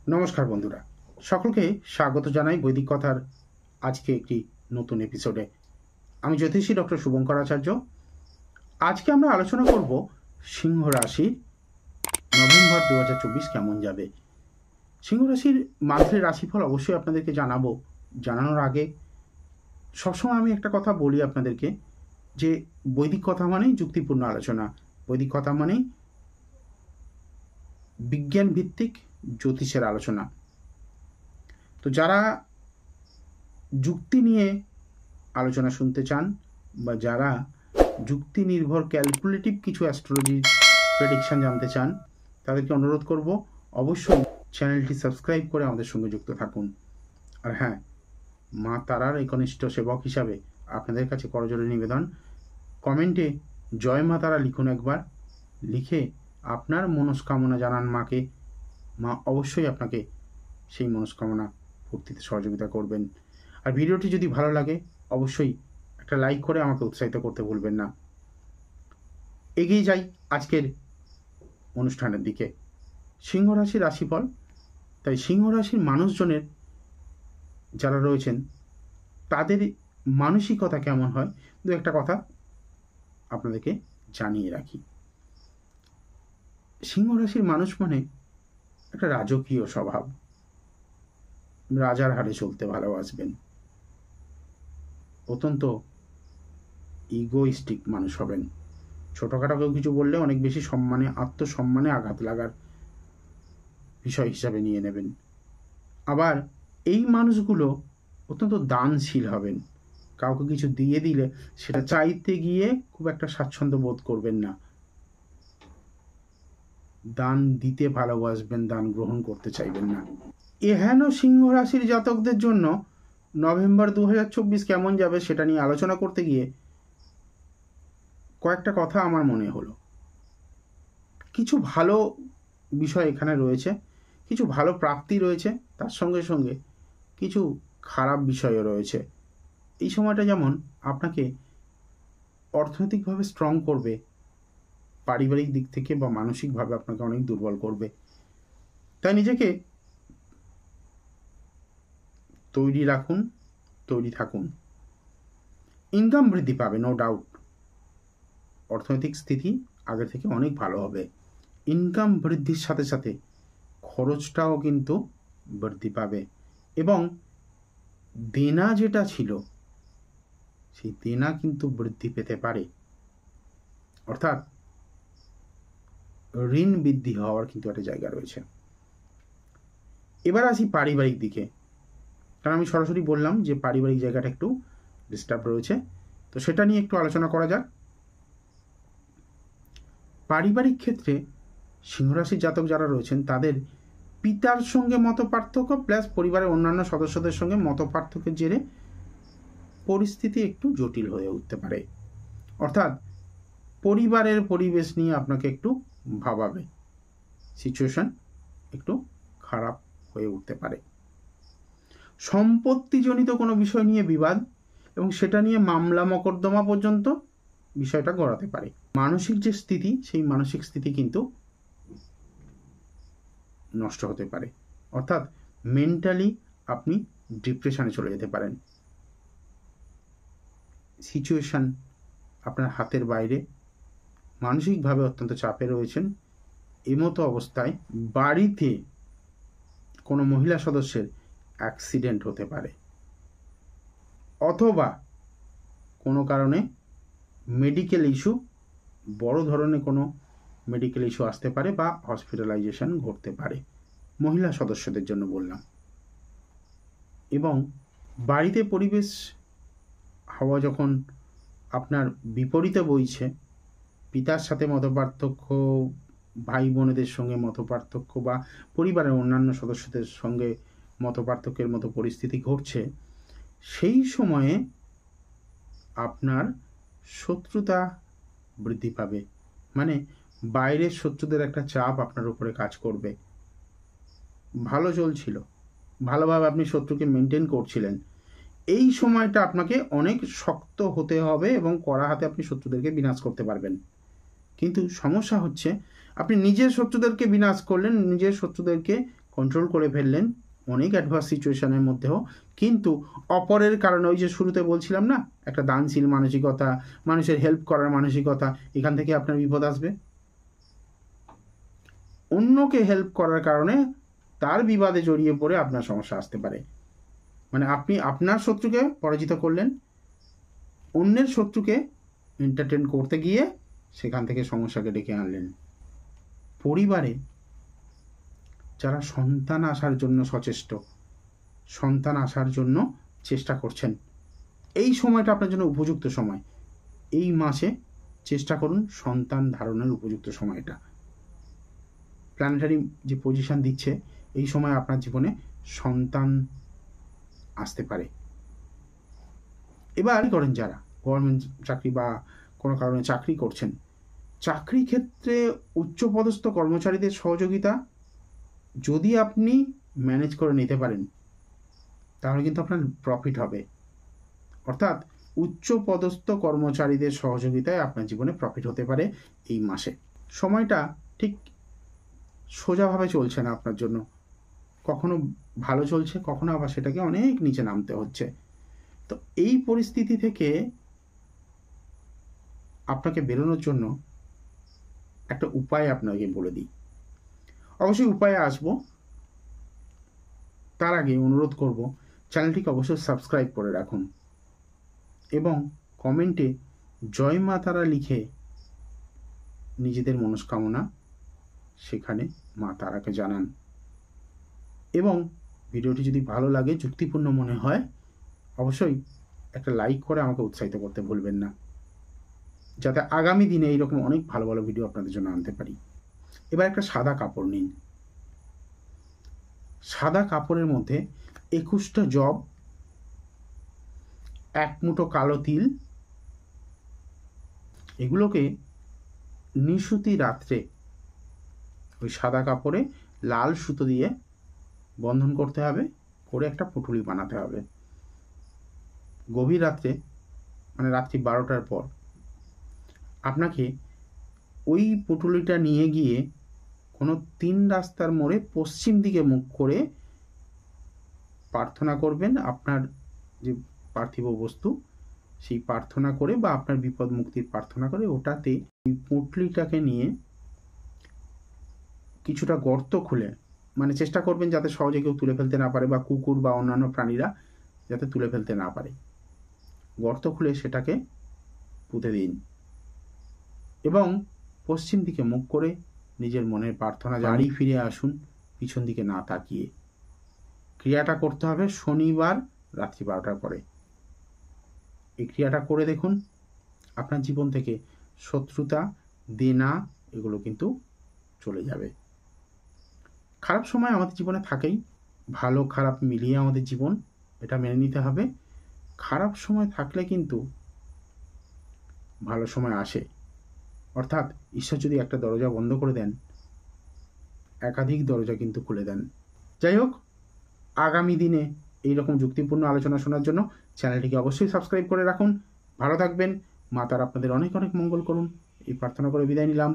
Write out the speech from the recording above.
নমস্কার বন্ধুরা, সকলকে স্বাগত জানাই বৈদিক কথার আজকে একটি নতুন এপিসোডে। আমি জ্যোতিষী ডক্টর শুভঙ্কর আচার্য। আজকে আমরা আলোচনা করব সিংহ রাশির নভেম্বর 2024 কেমন যাবে। সিংহ রাশির মান্থলি রাশিফল অবশ্যই আপনাদেরকে জানাবো। জানানোর আগে সবসময় আমি একটা কথা বলি আপনাদেরকে, যে বৈদিক কথা মানেই যুক্তিপূর্ণ আলোচনা, বৈদিক কথা মানেই বিজ্ঞান ভিত্তিক জ্যোতিষের আলোচনা। তো যারা যুক্তি নিয়ে আলোচনা শুনতে চান বা যারা যুক্তি নির্ভর ক্যালকুলেটিভ কিছু অ্যাস্ট্রোলজির প্রেডিকশান জানতে চান, তাদেরকে অনুরোধ করব অবশ্যই চ্যানেলটি সাবস্ক্রাইব করে আমাদের সঙ্গে যুক্ত থাকুন। আর হ্যাঁ, মা তারার একনিষ্ঠ সেবক হিসাবে আপনাদের কাছে করজোড়ে নিবেদন, কমেন্টে জয় মা তারা লিখুন একবার, লিখে আপনার মনস্কামনা জানান মাকে। মা অবশ্যই আপনাকে সেই মনস্কামনা পূর্তিতে সহযোগিতা করবেন। আর ভিডিওটি যদি ভালো লাগে অবশ্যই একটা লাইক করে আমাকে উৎসাহিত করতে ভুলবেন না। এগিয়ে যাই আজকের অনুষ্ঠানের দিকে। সিংহ রাশির রাশিফল। তাই সিংহ রাশির মানুষজনের যারা রয়েছেন তাদের মানসিকতা কেমন হয়, দু একটা কথা আপনাদেরকে জানিয়ে রাখি। সিংহ রাশির মানুষ মানে একটা রাজকীয় স্বভাব, রাজার হারে চলতে ভালোবাসবেন, অত্যন্ত ইগোইস্টিক মানুষ হবেন। ছোটোখাটো কেউ কিছু বললে অনেক বেশি সম্মানে, আত্মসম্মানে আঘাত লাগার বিষয় হিসাবে নিয়ে নেবেন। আবার এই মানুষগুলো অত্যন্ত দানশীল হবেন। কাউকে কিছু দিয়ে দিলে সেটা চাইতে গিয়ে খুব একটা স্বাচ্ছন্দ্য বোধ করবেন না। দান দিতে ভালোবাসবেন, দান গ্রহণ করতে চাইবেন না। এহেন সিংহ রাশির জাতকদের জন্য নভেম্বর 2024 কেমন যাবে সেটা নিয়ে আলোচনা করতে গিয়ে কয়েকটা কথা আমার মনে হলো। কিছু ভালো বিষয় এখানে রয়েছে, কিছু ভালো প্রাপ্তি রয়েছে, তার সঙ্গে সঙ্গে কিছু খারাপ বিষয়ও রয়েছে। এই সময়টা যেমন আপনাকে অর্থনৈতিকভাবে স্ট্রং করবে, পারিবারিক দিক থেকে বা মানসিকভাবে আপনাকে অনেক দুর্বল করবে। তাই নিজেকে তৈরি রাখুন, তৈরি থাকুন। ইনকাম বৃদ্ধি পাবে, নো ডাউট। অর্থনৈতিক স্থিতি আগের থেকে অনেক ভালো হবে। ইনকাম বৃদ্ধির সাথে সাথে খরচটাও কিন্তু বৃদ্ধি পাবে, এবং দেনা যেটা ছিল সেই দেনা কিন্তু বৃদ্ধি পেতে পারে, অর্থাৎ ঋণ বৃদ্ধি হওয়ার কিন্তু একটা জায়গা রয়েছে। এবার আসি পারিবারিক দিকে, কারণ আমি সরাসরি বললাম যে পারিবারিক জায়গাটা একটু ডিস্টার্ব রয়েছে, তো সেটা নিয়ে একটু আলোচনা করা যাক। পারিবারিক ক্ষেত্রে সিংহরাশির জাতক যারা রয়েছেন তাদের পিতার সঙ্গে মত পার্থক্য প্লাস পরিবারের অন্যান্য সদস্যদের সঙ্গে মত পার্থক্যের জেরে পরিস্থিতি একটু জটিল হয়ে উঠতে পারে, অর্থাৎ পরিবারের পরিবেশ নিয়ে আপনাকে একটু ভাবাবে, সিচুয়েশন একটু খারাপ হয়ে উঠতে পারে। সম্পত্তিজনিত কোনো বিষয় নিয়ে বিবাদ এবং সেটা নিয়ে মামলা মকদ্দমা পর্যন্ত বিষয়টা গড়াতে পারে। মানসিক যে স্থিতি, সেই মানসিক স্থিতি কিন্তু নষ্ট হতে পারে, অর্থাৎ মেন্টালি আপনি ডিপ্রেশনে চলে যেতে পারেন। সিচুয়েশন আপনার হাতের বাইরে, মানসিকভাবে অত্যন্ত চাপে রয়েছেন। এমতো অবস্থায় বাড়িতে কোনো মহিলা সদস্যের অ্যাক্সিডেন্ট হতে পারে, অথবা কোনো কারণে মেডিকেল ইস্যু, বড় ধরনের কোনো মেডিকেল ইস্যু আসতে পারে বা হসপিটালাইজেশন ঘটতে পারে, মহিলা সদস্যদের জন্য বললাম। এবং বাড়িতে পরিবেশ হাওয়া যখন আপনার বিপরীতে বইছে, পিতার সাথে মতপার্থক্য, ভাই বোনেদের সঙ্গে মতপার্থক্য বা পরিবারের অন্যান্য সদস্যদের সঙ্গে মতপার্থক্যের মতো পরিস্থিতি ঘটছে, সেই সময়ে আপনার শত্রুতা বৃদ্ধি পাবে। মানে বাইরের শত্রুদের একটা চাপ আপনার উপরে কাজ করবে। ভালো চলছিল, ভালোভাবে আপনি শত্রুকে মেনটেন করছিলেন, এই সময়টা আপনাকে অনেক শক্ত হতে হবে এবং কড়া হাতে আপনি শত্রুদেরকে বিনাশ করতে পারবেন। কিন্তু সমস্যা হচ্ছে আপনি নিজের শত্রুদেরকে বিনাশ করলেন, নিজের শত্রুদেরকে কন্ট্রোল করে ফেললেন অনেক অ্যাডভার্স সিচুয়েশনের মধ্যেও, কিন্তু অপরের কারণে, ওই যে শুরুতে বলছিলাম না, একটা দানশীল মানসিকতা, মানুষের হেল্প করার মানসিকতা, এখান থেকে আপনার বিপদ আসবে। অন্যকে হেল্প করার কারণে তার বিবাদে জড়িয়ে পড়ে আপনার সমস্যা আসতে পারে। মানে আপনি আপনার শত্রুকে পরাজিত করলেন, অন্যের শত্রুকে এন্টারটেন করতে গিয়ে সেখান থেকে সমস্যাকে ডেকে আনলেন। পরিবারে যারা সন্তান আসার জন্য সচেষ্ট, সন্তান আসার জন্য চেষ্টা করছেন, এই সময়টা আপনার জন্য উপযুক্ত সময়। এই মাসে চেষ্টা করুন সন্তান ধারণের উপযুক্ত সময়টা। প্ল্যানেটারি যে পজিশন দিচ্ছে, এই সময় আপনার জীবনে সন্তান আসতে পারে। এবার করেন যারা গভর্নমেন্ট চাকরি বা কোনো কারণে চাকরি করছেন, চাকরি ক্ষেত্রে উচ্চপদস্থ কর্মচারীদের সহযোগিতা যদি আপনি ম্যানেজ করে নিতে পারেন, তাহলে কিন্তু আপনার প্রফিট হবে। অর্থাৎ উচ্চপদস্থ কর্মচারীদের সহযোগিতায় আপনার জীবনে প্রফিট হতে পারে এই মাসে। সময়টা ঠিক সোজাভাবে চলছে না আপনার জন্য, কখনো ভালো চলছে, কখনো আবার সেটাকে অনেক নিচে নামতে হচ্ছে। তো এই পরিস্থিতি থেকে আপনাকে বেরোনোর জন্য একটা উপায় আপনাকে বলে দিই। অবশ্যই উপায়ে আসবো, তার আগে অনুরোধ করব চ্যানেলটিকে অবশ্যই সাবস্ক্রাইব করে রাখুন এবং কমেন্টে জয় মা তারা লিখে নিজেদের মনস্কামনা সেখানে মা তারাকে জানান। এবং ভিডিওটি যদি ভালো লাগে, যুক্তিপূর্ণ মনে হয়, অবশ্যই একটা লাইক করে আমাকে উৎসাহিত করতে ভুলবেন না, যাতে আগামী দিনে এইরকম অনেক ভালো ভালো ভিডিও আপনাদের জন্য আনতে পারি। এবার একটা সাদা কাপড় নিন, সাদা কাপড়ের মধ্যে 21টা জব, 1 মুঠো কালো তিল, এগুলোকে নিশুতি রাত্রে ওই সাদা কাপড়ে লাল সুতো দিয়ে বন্ধন করতে হবে, করে একটা পুঁটুলি বানাতে হবে। গভীর রাত্রে, মানে রাত্রি 12টার পর আপনাকে ওই পুঁটুলিটা নিয়ে গিয়ে কোনো 3 রাস্তার মোড়ে পশ্চিম দিকে মুখ করে প্রার্থনা করবেন। আপনার যে পার্থিব বস্তু, সেই প্রার্থনা করে বা আপনার বিপদ মুক্তির প্রার্থনা করে ওটাতে ওই পুঁটলিটাকে নিয়ে কিছুটা গর্ত খুলে, মানে চেষ্টা করবেন যাতে সহজে কেউ তুলে ফেলতে না পারে, বা কুকুর বা অন্যান্য প্রাণীরা যাতে তুলে ফেলতে না পারে, গর্ত খুলে সেটাকে পুঁতে দিন এবং পশ্চিম দিকে মুখ করে নিজের মনের প্রার্থনা জারি ফিরে আসুন, পিছন দিকে না তাকিয়ে। ক্রিয়াটা করতে হবে শনিবার রাত্রি 12টার পরে। এই ক্রিয়াটা করে দেখুন, আপনার জীবন থেকে শত্রুতা, দেনা, এগুলো কিন্তু চলে যাবে। খারাপ সময় আমাদের জীবনে থাকেই, ভালো খারাপ মিলিয়ে আমাদের জীবন, এটা মেনে নিতে হবে। খারাপ সময় থাকলে কিন্তু ভালো সময় আসে। অর্থাৎ ঈশ্বর যদি একটা দরজা বন্ধ করে দেন, একাধিক দরজা কিন্তু খুলে দেন। যাই হোক, আগামী দিনে এইরকম যুক্তিপূর্ণ আলোচনা শোনার জন্য চ্যানেলটিকে অবশ্যই সাবস্ক্রাইব করে রাখুন। ভালো থাকবেন, মা তারা আপনাদের অনেক অনেক মঙ্গল করুন, এই প্রার্থনা করে বিদায় নিলাম।